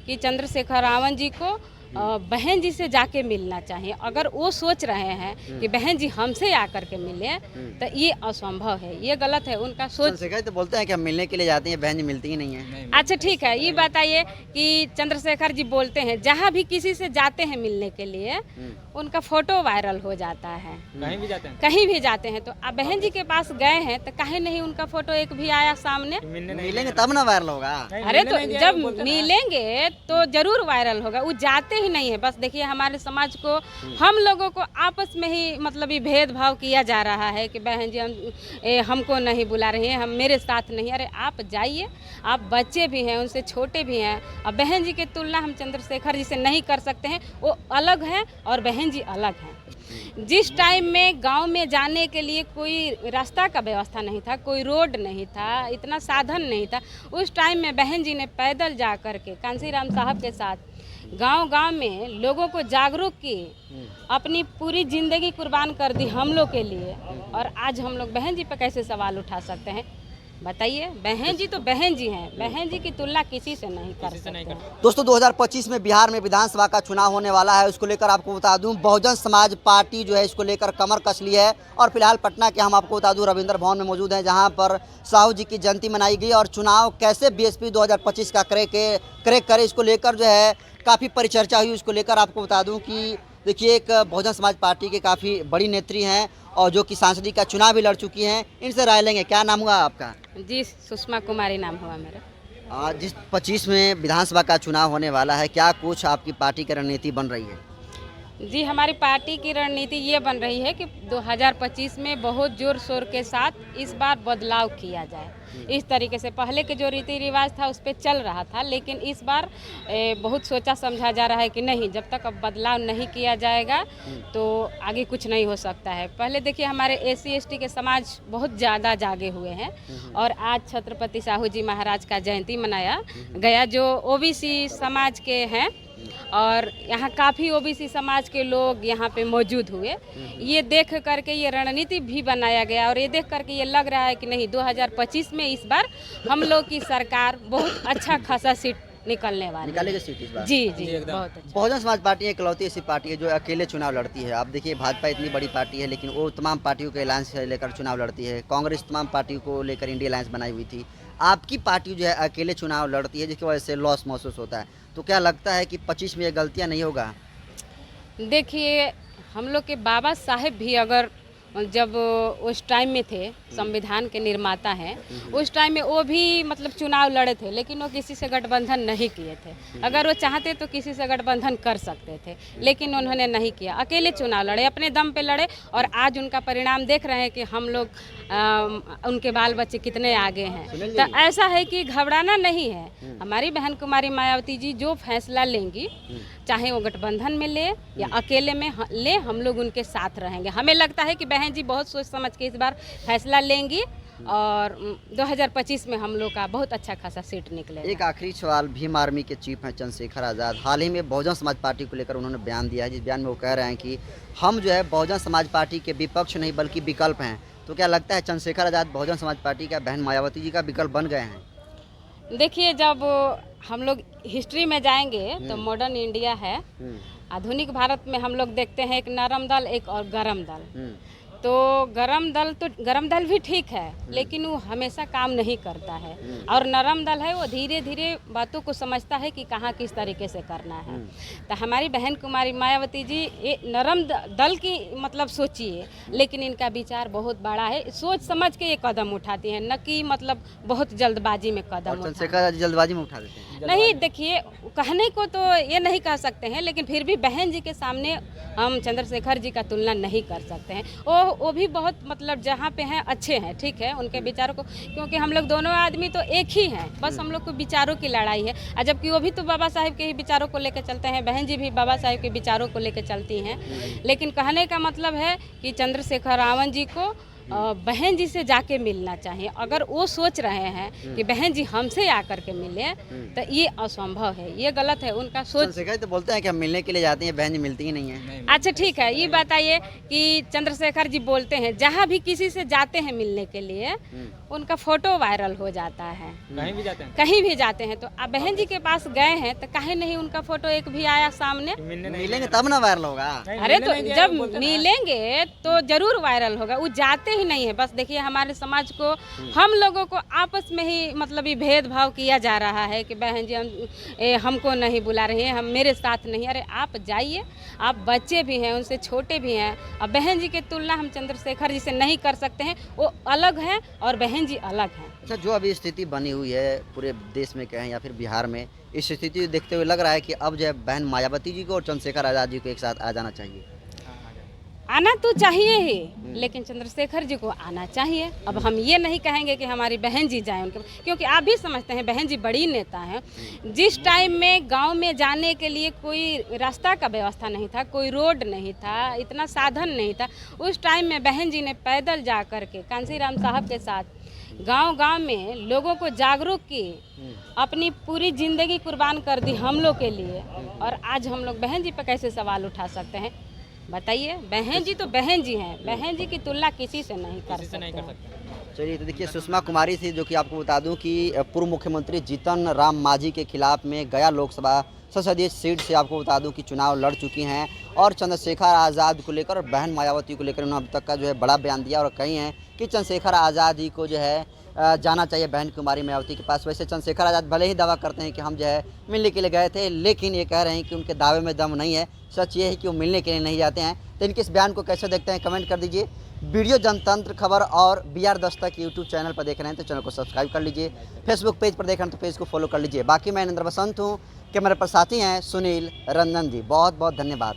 कि चंद्रशेखर रावण जी को बहन जी से जाके मिलना चाहिए। अगर वो सोच रहे हैं कि बहन जी हमसे आकर के मिले तो ये असंभव है, ये गलत है उनका सोच। चंद्रशेखर तो बोलते हैं कि हम मिलने के लिए जाते हैं, बहन जी मिलती ही नहीं है। अच्छा ठीक है, ये बताइए कि चंद्रशेखर जी बोलते हैं जहाँ भी किसी से जाते हैं मिलने के लिए उनका फोटो वायरल हो जाता है, कहीं भी जाते हैं, कहीं भी जाते हैं। तो अब बहन जी के पास गए हैं तो कहीं नहीं उनका फोटो एक भी आया सामने। मिलेंगे तब ना वायरल होगा। अरे तो जब मिलेंगे तो जरूर वायरल होगा, वो जाते ही नहीं है। बस देखिए हमारे समाज को, हम लोगों को आपस में ही मतलब ये भेदभाव किया जा रहा है कि बहन जी हमको नहीं बुला रही हैं, हम मेरे साथ नहीं। अरे आप जाइए, आप बच्चे भी हैं, उनसे छोटे भी हैं। अब बहन जी की तुलना हम चंद्रशेखर जी से नहीं कर सकते हैं, वो अलग हैं और बहन जी अलग हैं। जिस टाइम में गांव में जाने के लिए कोई रास्ता का व्यवस्था नहीं था, कोई रोड नहीं था, इतना साधन नहीं था, उस टाइम में बहन जी ने पैदल जा कर के कांसीराम साहब के साथ गांव-गांव में लोगों को जागरूक किए, अपनी पूरी ज़िंदगी कुर्बान कर दी हम लोग के लिए। और आज हम लोग बहन जी पर कैसे सवाल उठा सकते हैं बताइए? बहन जी तो बहन जी हैं, बहन जी की तुलना किसी से नहीं कर सकते। दोस्तों 2025 में बिहार में विधानसभा का चुनाव होने वाला है, उसको लेकर आपको बता दूं बहुजन समाज पार्टी जो है इसको लेकर कमर कस ली है। और फिलहाल पटना के हम आपको बता दूं रविंद्र भवन में मौजूद हैं, जहां पर साहू जी की जयंती मनाई गई। और चुनाव कैसे बीएसपी 2025 का क्रैक करे इसको लेकर जो है काफ़ी परिचर्चा हुई। उसको लेकर आपको बता दूँ कि देखिए एक बहुजन समाज पार्टी के काफ़ी बड़ी नेत्री हैं और जो कि सांसदी का चुनाव भी लड़ चुकी हैं, इनसे राय लेंगे। क्या नाम हुआ आपका? जी सुषमा कुमारी नाम हुआ मेरा। जिस 25 में विधानसभा का चुनाव होने वाला है, क्या कुछ आपकी पार्टी की रणनीति बन रही है? जी हमारी पार्टी की रणनीति ये बन रही है कि 2025 में बहुत जोर शोर के साथ इस बार बदलाव किया जाए। इस तरीके से पहले के जो रीति रिवाज था उस पर चल रहा था, लेकिन इस बार बहुत सोचा समझा जा रहा है कि नहीं, जब तक अब बदलाव नहीं किया जाएगा तो आगे कुछ नहीं हो सकता है। पहले देखिए हमारे SC ST के समाज बहुत ज़्यादा जागे हुए हैं और आज छत्रपति साहू जी महाराज का जयंती मनाया गया, जो OBC समाज के हैं और यहाँ काफ़ी OBC समाज के लोग यहाँ पे मौजूद हुए। ये देख करके ये रणनीति भी बनाया गया और ये देख करके ये लग रहा है कि नहीं, 2025 में इस बार हम लोग की सरकार बहुत अच्छा खासा सीट निकालने वाली निकालेगी सीट इस बार? जी बहुत अच्छा। बहुजन समाज पार्टी इकलौती ऐसी पार्टी है जो अकेले चुनाव लड़ती है। आप देखिए भाजपा इतनी बड़ी पार्टी है लेकिन वो तमाम पार्टियों के अलायंस लेकर चुनाव लड़ती है। कांग्रेस तमाम पार्टियों को लेकर इंडिया अलायंस बनाई हुई थी। आपकी पार्टी जो है अकेले चुनाव लड़ती है, जिसकी वजह से लॉस महसूस होता है। तो क्या लगता है कि 25 में ये गलतियाँ नहीं होगा? देखिए हम लोग के बाबा साहेब भी अगर जब उस टाइम में थे, संविधान के निर्माता हैं, उस टाइम में वो भी मतलब चुनाव लड़े थे, लेकिन वो किसी से गठबंधन नहीं किए थे। अगर वो चाहते तो किसी से गठबंधन कर सकते थे, लेकिन उन्होंने नहीं किया, अकेले चुनाव लड़े, अपने दम पे लड़े। और आज उनका परिणाम देख रहे हैं कि हम लोग उनके बाल बच्चे कितने आगे हैं। तो ऐसा है कि घबराना नहीं है। हमारी बहन कुमारी मायावती जी जो फैसला लेंगी, चाहे वो गठबंधन में ले या अकेले में ले, हम लोग उनके साथ रहेंगे। हमें लगता है कि बहन जी बहुत सोच समझ के इस बार फैसला लेंगी और 2025 में हम लोग का बहुत अच्छा खासा सीट निकलेगा। एक आखिरी सवाल, भीम आर्मी के चीफ हैं चंद्रशेखर आज़ाद, हाल ही में बहुजन समाज पार्टी को लेकर उन्होंने बयान दिया है, जिस बयान में वो कह रहे हैं कि हम जो है बहुजन समाज पार्टी के विपक्ष नहीं बल्कि विकल्प हैं। तो क्या लगता है चंद्रशेखर आज़ाद बहुजन समाज पार्टी का बहन मायावती जी का विकल्प बन गए हैं? देखिए जब हम लोग हिस्ट्री में जाएंगे तो मॉडर्न इंडिया है, आधुनिक भारत में हम लोग देखते हैं एक नरम दल एक और गरम दल। तो गरम दल भी ठीक है, लेकिन वो हमेशा काम नहीं करता है। और नरम दल है वो धीरे धीरे बातों को समझता है कि कहाँ किस तरीके से करना है। तो हमारी बहन कुमारी मायावती जी ये नरम दल की मतलब सोचिए, लेकिन इनका विचार बहुत बड़ा है, सोच समझ के ये कदम उठाती हैं, न कि मतलब बहुत जल्दबाजी में कदम। चंद्रशेखर जल्दबाजी में उठा देते हैं? नहीं, देखिए कहने को तो ये नहीं कह सकते हैं, लेकिन फिर भी बहन जी के सामने हम चंद्रशेखर जी का तुलना नहीं कर सकते हैं। वो भी बहुत मतलब जहाँ पे हैं अच्छे हैं, ठीक है, उनके विचारों को, क्योंकि हम लोग दोनों आदमी तो एक ही हैं, बस हम लोग को विचारों की लड़ाई है। और जबकि वो भी तो बाबा साहेब के ही विचारों को लेकर चलते हैं, बहन जी भी बाबा साहेब के विचारों को लेकर चलती हैं। लेकिन कहने का मतलब है कि चंद्रशेखर रावण जी को बहन जी से जाके मिलना चाहिए। अगर वो सोच रहे हैं कि बहन जी हमसे आकर के मिले तो ये असंभव है, ये गलत है उनका सोच। चंद्रशेखर तो बोलते हैं कि हम मिलने के लिए जाते हैं, बहन जी मिलती ही नहीं है। अच्छा ठीक है, ये बताइए कि चंद्रशेखर जी बोलते हैं जहाँ भी किसी से जाते हैं मिलने के लिए उनका फोटो वायरल हो जाता है, कहीं भी जाते हैं, कहीं भी जाते हैं। तो अब बहन जी के पास गए हैं तो काहे नहीं उनका फोटो एक भी आया सामने? मिलेंगे तब ना वायरल होगा। अरे तो जब मिलेंगे तो जरूर वायरल होगा। वो जाते ही नहीं है। बस देखिए हमारे समाज को, हम लोगों को आपस में ही मतलब ये भेदभाव किया जा रहा है कि बहन जी हमको नहीं बुला रही हैं, हम मेरे साथ नहीं। अरे आप जाइए, आप बच्चे भी हैं, उनसे छोटे भी हैं। अब बहन जी की तुलना हम चंद्रशेखर जी से नहीं कर सकते हैं, वो अलग हैं और बहन जी अलग हैं। अच्छा, जो अभी स्थिति बनी हुई है पूरे देश में कहें या फिर बिहार में, इस स्थिति को देखते हुए लग रहा है कि अब जो है बहन मायावती जी को और चंद्रशेखर आज़ाद जी को एक साथ आ जाना चाहिए। आना तो चाहिए ही, लेकिन चंद्रशेखर जी को आना चाहिए। अब हम ये नहीं कहेंगे कि हमारी बहन जी जाएं उनके, क्योंकि आप भी समझते हैं बहन जी बड़ी नेता हैं। जिस टाइम में गांव में जाने के लिए कोई रास्ता का व्यवस्था नहीं था, कोई रोड नहीं था, इतना साधन नहीं था, उस टाइम में बहन जी ने पैदल जा कर के कांसीराम साहब के साथ गांव-गांव में लोगों को जागरूक की, अपनी पूरी ज़िंदगी कुर्बान कर दी हम लोग के लिए। और आज हम लोग बहन जी पर कैसे सवाल उठा सकते हैं? बताइए। बहन जी तो बहन जी हैं, बहन जी की तुलना किसी से नहीं कर सकते। चलिए, तो देखिए सुषमा कुमारी थी, जो कि आपको बता दूं कि पूर्व मुख्यमंत्री जीतन राम मांझी के खिलाफ में गया लोकसभा संसदीय सीट से आपको बता दूं कि चुनाव लड़ चुकी हैं। और चंद्रशेखर आज़ाद को लेकर और बहन मायावती को लेकर उन्होंने अब तक का जो है बड़ा बयान दिया और कही हैं कि चंद्रशेखर आज़ाद जी को जो है जाना चाहिए बहन कुमारी मायावती के पास। वैसे चंद्रशेखर आज़ाद भले ही दावा करते हैं कि हम जो है मिलने के लिए गए थे, लेकिन ये कह रहे हैं कि उनके दावे में दम नहीं है। सच ये है कि वो मिलने के लिए नहीं जाते हैं। तो इनके इस बयान को कैसे देखते हैं कमेंट कर दीजिए। वीडियो जनतंत्र खबर और BR दस्तक यूट्यूब चैनल पर देख रहे हैं तो चैनल को सब्सक्राइब कर लीजिए। फेसबुक पेज पर देख रहे हैं तो पेज को फॉलो कर लीजिए। बाकी मैं नरेंद्र बसंत हूँ, कैमरे पर साथी हैं सुनील रंजन जी। बहुत बहुत धन्यवाद।